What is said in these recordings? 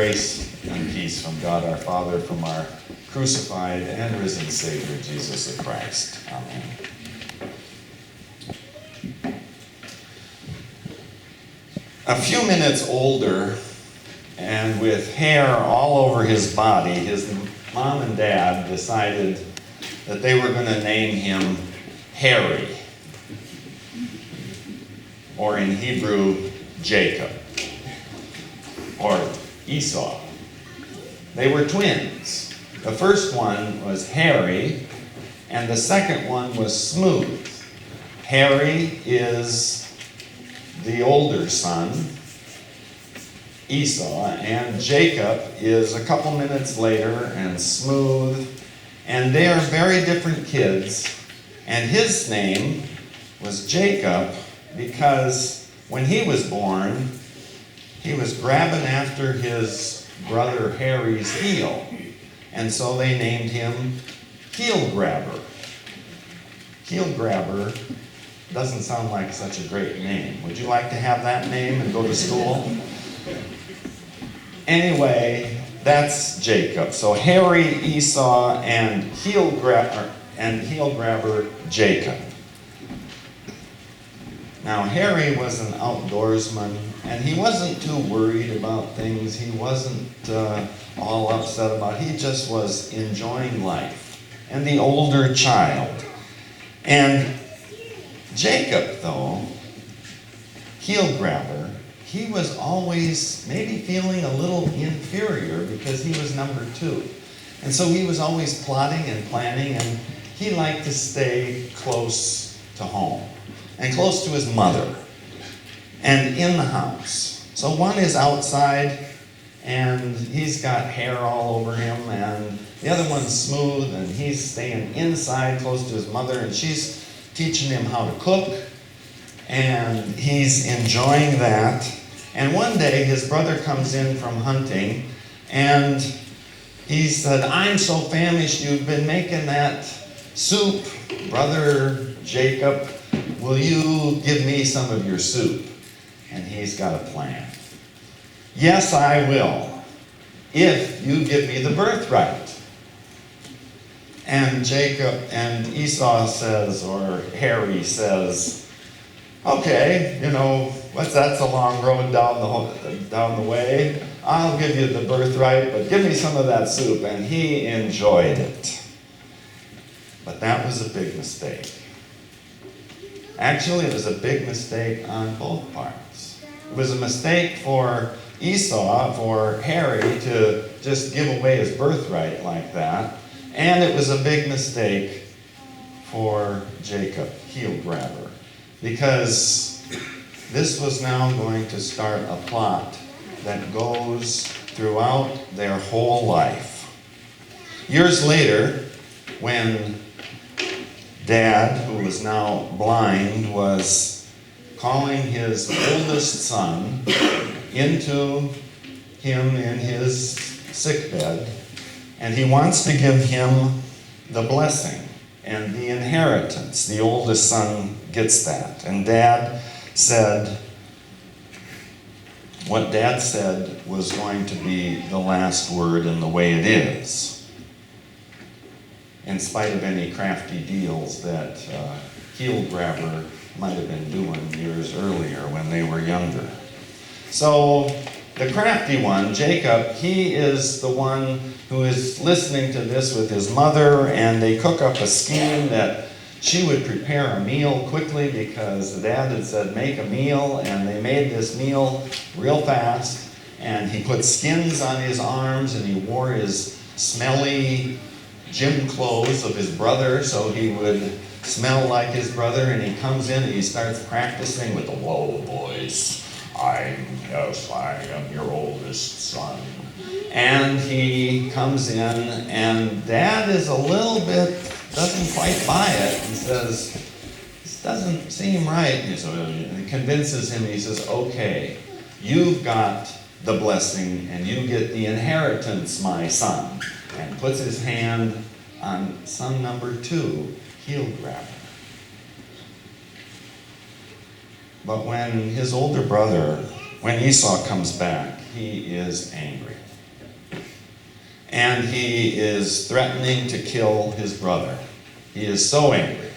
Grace and peace from God our Father, from our crucified and risen Savior, Jesus the Christ. Amen. A few minutes older and with hair all over his body, his mom and dad decided that they were going to name him Harry, or in Hebrew, Jacob, or Esau. They were twins. The first one was Harry, and the second one was Smooth. Harry is the older son, Esau, and Jacob is a couple minutes later, and Smooth, and they are very different kids. And his name was Jacob because when he was born, he was grabbing after his brother Harry's heel. And so they named him Heel Grabber. Heel Grabber doesn't sound like such a great name. Would you like to have that name and go to school? Anyway, that's Jacob. So Harry, Esau, and Heel Grabber, Jacob. Now, Harry was an outdoorsman, and he wasn't too worried about things. He wasn't all upset about it. He just was enjoying life, and the older child. And Jacob, though, Heel Grabber, he was always maybe feeling a little inferior because he was number two. And so he was always plotting and planning, and he liked to stay close to home and close to his mother and in the house. So one is outside, and he's got hair all over him, and the other one's Smooth, and he's staying inside close to his mother, and she's teaching him how to cook, and he's enjoying that. And one day his brother comes in from hunting, and he said, "I'm so famished, you've been making that soup, Brother Jacob. Will you give me some of your soup?" And he's got a plan. "Yes, I will, if you give me the birthright." And Esau says, or Harry says, "Okay, that's a long road down the way. I'll give you the birthright, but give me some of that soup." And he enjoyed it. But that was a big mistake. Actually, it was a big mistake on both parts. It was a mistake for Esau, for Harry, to just give away his birthright like that. And it was a big mistake for Jacob, Heel Grabber, because this was now going to start a plot that goes throughout their whole life. Years later, when Dad, who was now blind, was calling his oldest son into him in his sickbed, and he wants to give him the blessing and the inheritance. The oldest son gets that. And what Dad said was going to be the last word and the way it is, in spite of any crafty deals that Heel Grabber might have been doing years earlier when they were younger. So the crafty one, Jacob, he is the one who is listening to this with his mother, and they cook up a scheme that she would prepare a meal quickly because the dad had said, "Make a meal," and they made this meal real fast, and he put skins on his arms, and he wore his smelly gym clothes of his brother so he would smell like his brother, and he comes in and he starts practicing with a low voice. I am your oldest son." And he comes in, and Dad is a little bit, doesn't quite buy it. He says, "This doesn't seem right." And he convinces him, he says, "Okay, you've got the blessing and you get the inheritance, my son." And puts his hand on son number 2, Heel Grabber. But when his older brother, when Esau comes back, he is angry. and he is threatening to kill his brother. He is so angry.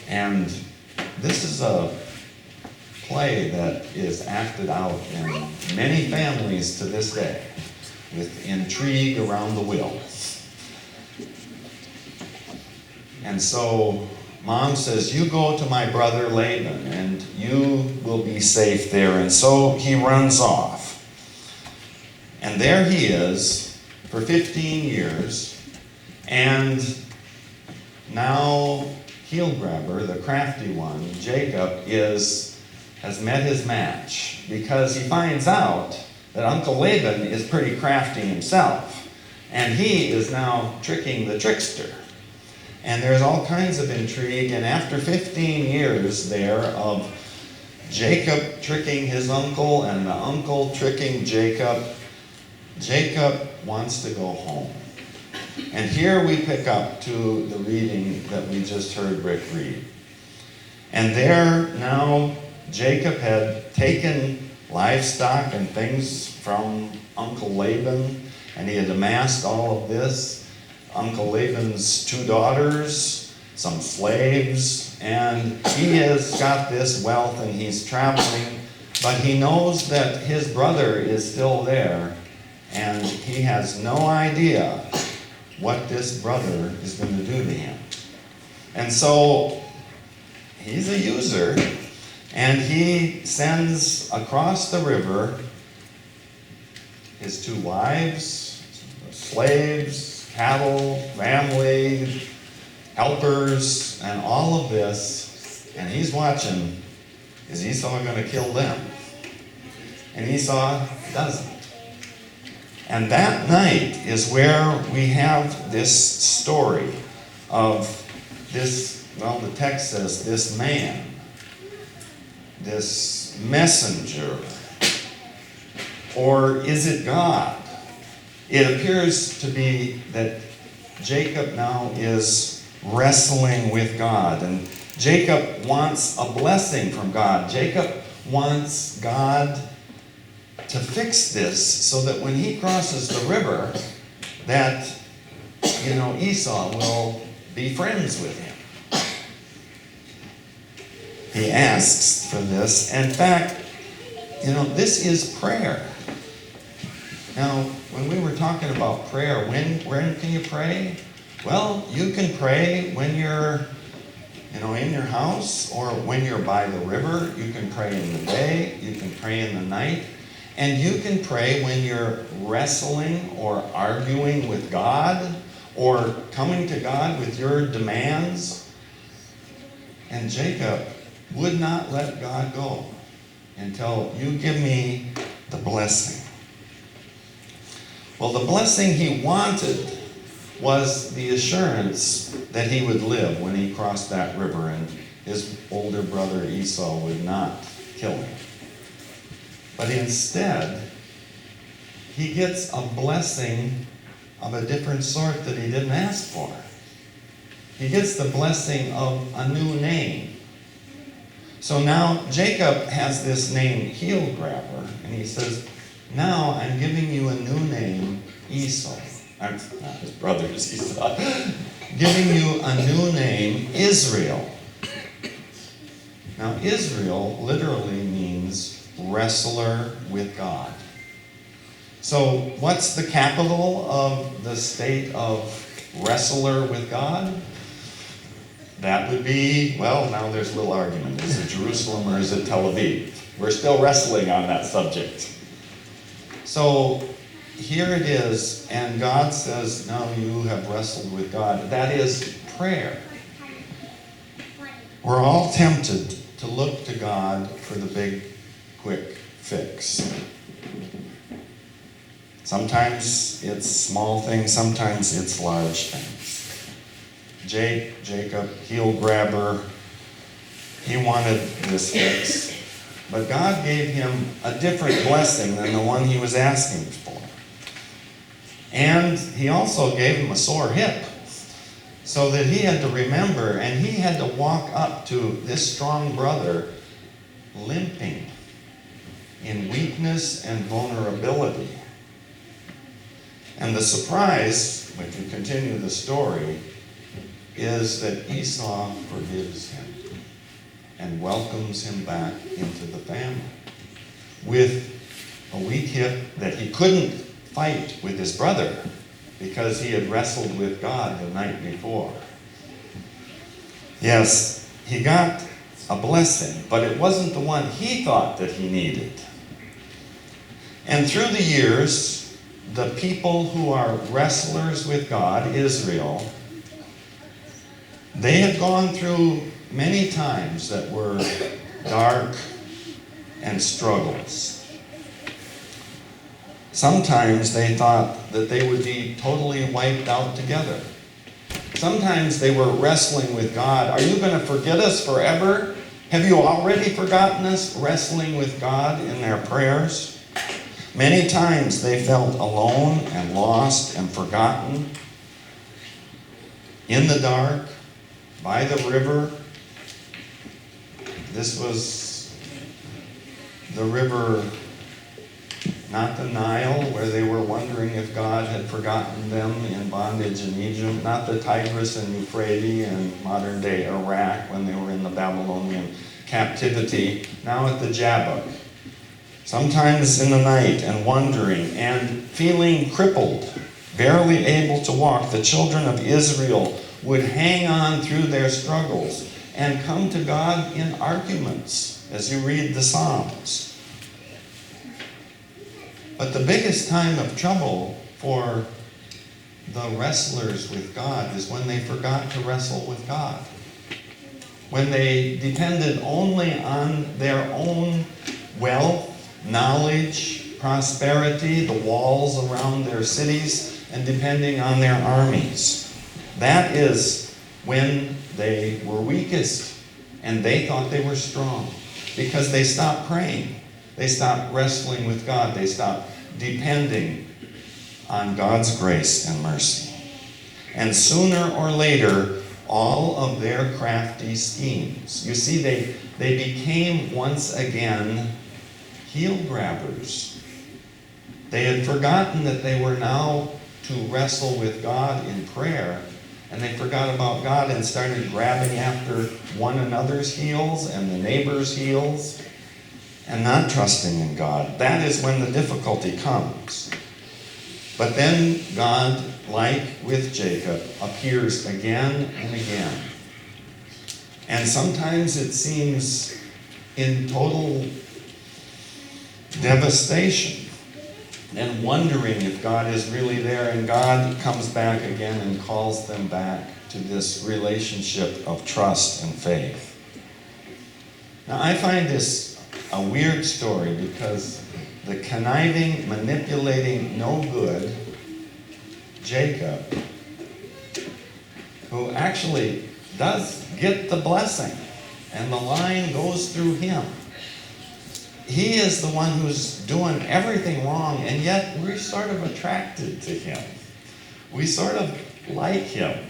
And this is a play that is acted out in many families to this day, with intrigue around the will. And so Mom says, you go to my brother Laban, and you will be safe there. And so he runs off. And there he is for 15 years, and now Heel Grabber, the crafty one, Jacob, has met his match, because he finds out that Uncle Laban is pretty crafty himself, and he is now tricking the trickster. And there's all kinds of intrigue, and after 15 years there of Jacob tricking his uncle and the uncle tricking Jacob, Jacob wants to go home. And here we pick up to the reading that we just heard Rick read. And there now Jacob had taken livestock and things from Uncle Laban, and he had amassed all of this. Uncle Laban's 2 daughters, some slaves, and he has got this wealth and he's traveling, but he knows that his brother is still there, and he has no idea what this brother is going to do to him. And so he's a user, and he sends across the river his 2 wives, slaves, cattle, family, helpers, and all of this, and he's watching, is Esau going to kill them? And Esau doesn't. And that night is where we have this story of this, well, the text says, this man, this messenger, or is it God? It appears to be that Jacob now is wrestling with God, and Jacob wants a blessing from God. Jacob wants God to fix this so that when he crosses the river, that, Esau will be friends with him. He asks for this. In fact, this is prayer. Now, when we were talking about prayer, when can you pray? Well, you can pray when you're, in your house, or when you're by the river. You can pray in the day. You can pray in the night. And you can pray when you're wrestling or arguing with God, or coming to God with your demands. And Jacob would not let God go until you give me the blessing. Well, the blessing he wanted was the assurance that he would live when he crossed that river, and his older brother Esau would not kill him. But instead, he gets a blessing of a different sort that he didn't ask for. He gets the blessing of a new name. So now Jacob has this name, Heel Grabber, and he says, now I'm giving you a new name, Esau. I'm not his brother, is Esau. Giving you a new name, Israel. Now Israel literally means wrestler with God. So what's the capital of the state of wrestler with God? That would be, well, now there's a little argument. Is it Jerusalem or is it Tel Aviv? We're still wrestling on that subject. So here it is, and God says, now you have wrestled with God. That is prayer. We're all tempted to look to God for the big, quick fix. Sometimes it's small things, sometimes it's large things. Jacob, Heel Grabber, he wanted this fix, but God gave him a different blessing than the one he was asking for. And he also gave him a sore hip, so that he had to remember, and he had to walk up to this strong brother limping in weakness and vulnerability. And the surprise, if you continue the story, is that Esau forgives him and welcomes him back into the family with a weak hip that he couldn't fight with his brother because he had wrestled with God the night before. Yes, he got a blessing, but it wasn't the one he thought that he needed. And through the years, the people who are wrestlers with God, Israel, they had gone through many times that were dark and struggles. Sometimes they thought that they would be totally wiped out together. Sometimes they were wrestling with God. Are you going to forget us forever? Have you already forgotten us? Wrestling with God in their prayers. Many times they felt alone and lost and forgotten in the dark, by the river. This was the river, not the Nile, where they were wondering if God had forgotten them in bondage in Egypt, not the Tigris and Euphrates in modern-day Iraq when they were in the Babylonian captivity, now at the Jabbok. Sometimes in the night and wondering and feeling crippled, barely able to walk, the children of Israel would hang on through their struggles and come to God in arguments as you read the Psalms. But the biggest time of trouble for the wrestlers with God is when they forgot to wrestle with God. When they depended only on their own wealth, knowledge, prosperity, the walls around their cities, and depending on their armies. That is when they were weakest, and they thought they were strong, because they stopped praying. They stopped wrestling with God. They stopped depending on God's grace and mercy. And sooner or later, all of their crafty schemes, you see, they became once again heel grabbers. They had forgotten that they were now to wrestle with God in prayer, and they forgot about God and started grabbing after one another's heels and the neighbor's heels and not trusting in God. That is when the difficulty comes. But then God, like with Jacob, appears again and again. And sometimes it seems in total devastation and wondering if God is really there, and God comes back again and calls them back to this relationship of trust and faith. Now, I find this a weird story because the conniving, manipulating, no good Jacob, who actually does get the blessing, and the line goes through him. He is the one who's doing everything wrong, and yet we're sort of attracted to him. We sort of like him.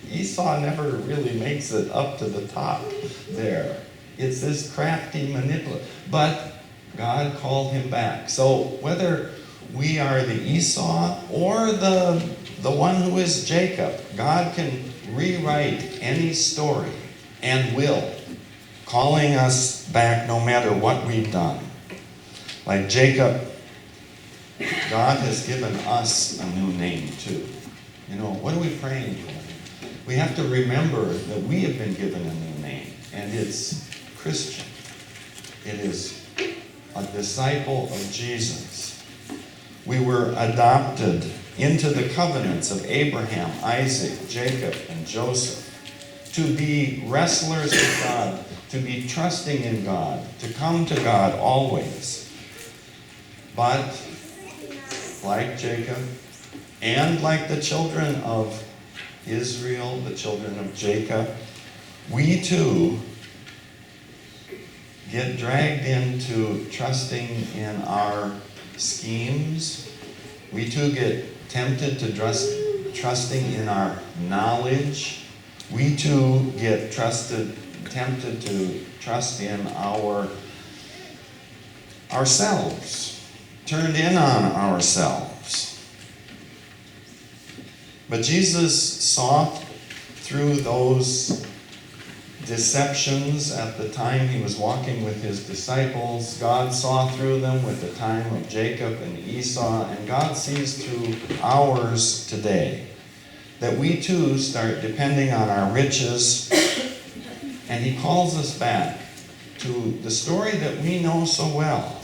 Esau never really makes it up to the top there. It's this crafty manipulator. But God called him back. So whether we are the Esau or the one who is Jacob, God can rewrite any story and will, calling us back no matter what we've done. Like Jacob, God has given us a new name too. You know, what are we praying for? We have to remember that we have been given a new name, and it's Christian. It is a disciple of Jesus. We were adopted into the covenants of Abraham, Isaac, Jacob, and Joseph, to be wrestlers with God, to be trusting in God, to come to God always. But like Jacob, and like the children of Israel, the children of Jacob, we too get dragged into trusting in our schemes. We too get tempted to trusting in our knowledge. We too get tempted to trust in ourselves, turned in on ourselves. But Jesus saw through those deceptions at the time he was walking with his disciples. God saw through them with the time of Jacob and Esau, and God sees through ours today. That we too start depending on our riches, and he calls us back to the story that we know so well.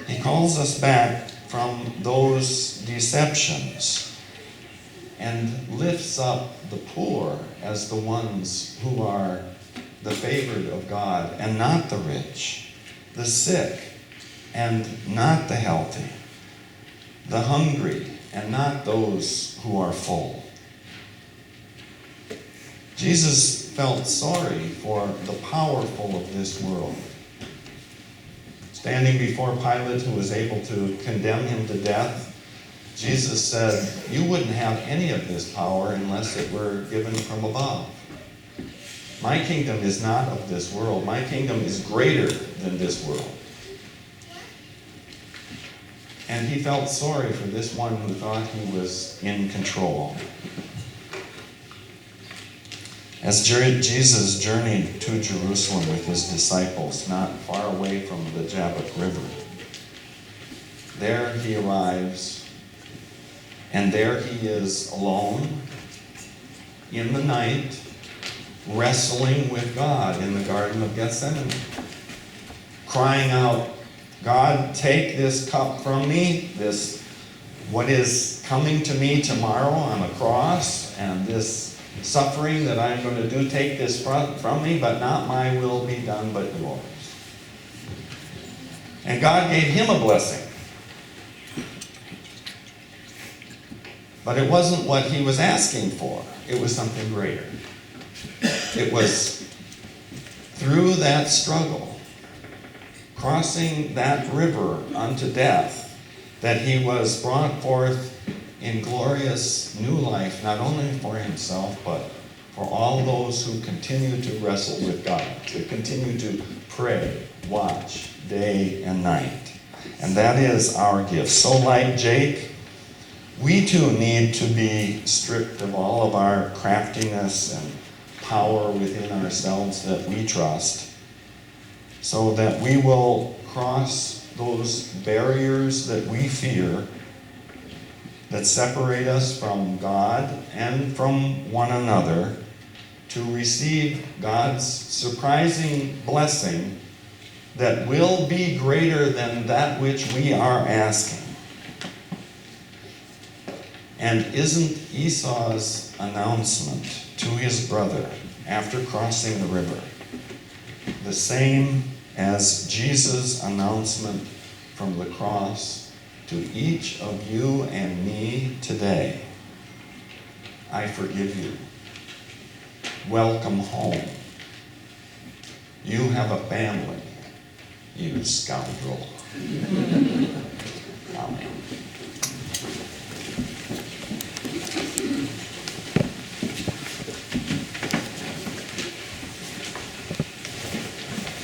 He calls us back from those deceptions and lifts up the poor as the ones who are the favored of God and not the rich, the sick and not the healthy, the hungry and not those who are full. Jesus felt sorry for the powerful of this world. Standing before Pilate, who was able to condemn him to death, Jesus said, "You wouldn't have any of this power unless it were given from above. My kingdom is not of this world. My kingdom is greater than this world." And he felt sorry for this one who thought he was in control. As Jesus journeyed to Jerusalem with his disciples, not far away from the Jabbok River, there he arrives, and there he is alone in the night, wrestling with God in the Garden of Gethsemane, crying out, "God, take this cup from me, this what is coming to me tomorrow on the cross, and this suffering that I'm going to do, take this from me, but not my will be done, but yours." And God gave him a blessing. But it wasn't what he was asking for. It was something greater. It was through that struggle, crossing that river unto death, that he was brought forth in glorious new life, not only for himself, but for all those who continue to wrestle with God, to continue to pray, watch, day and night. And that is our gift. So like Jake, we too need to be stripped of all of our craftiness and power within ourselves that we trust, so that we will cross those barriers that we fear, that separate us from God and from one another, to receive God's surprising blessing that will be greater than that which we are asking. And isn't Esau's announcement to his brother after crossing the river the same as Jesus' announcement from the cross to each of you and me today? I forgive you. Welcome home. You have a family, you scoundrel.